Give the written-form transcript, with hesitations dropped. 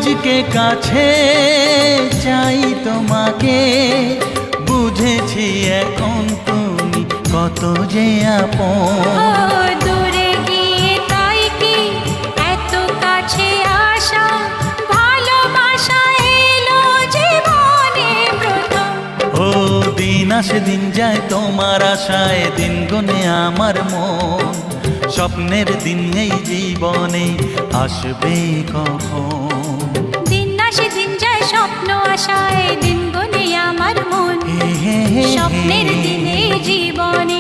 আজকে কাছে চাই তোমাকে, বুঝেছি এখন তুমি কত যে আপন। দূরে গিয়ে তাই কি এত কাছে আসা, ভালোবাসা এলো জীবনে প্রথম। ও দিন আসে দিন যায় তোমার আশায়, দিন গুনে আমার মন। স্বপ্নের দিন এই জীবনে আসবে কখন? দিন আসে দিন যায় স্বপ্ন আশায়, দিন গুনে আমার মন। স্বপ্নের দিনে জীবনে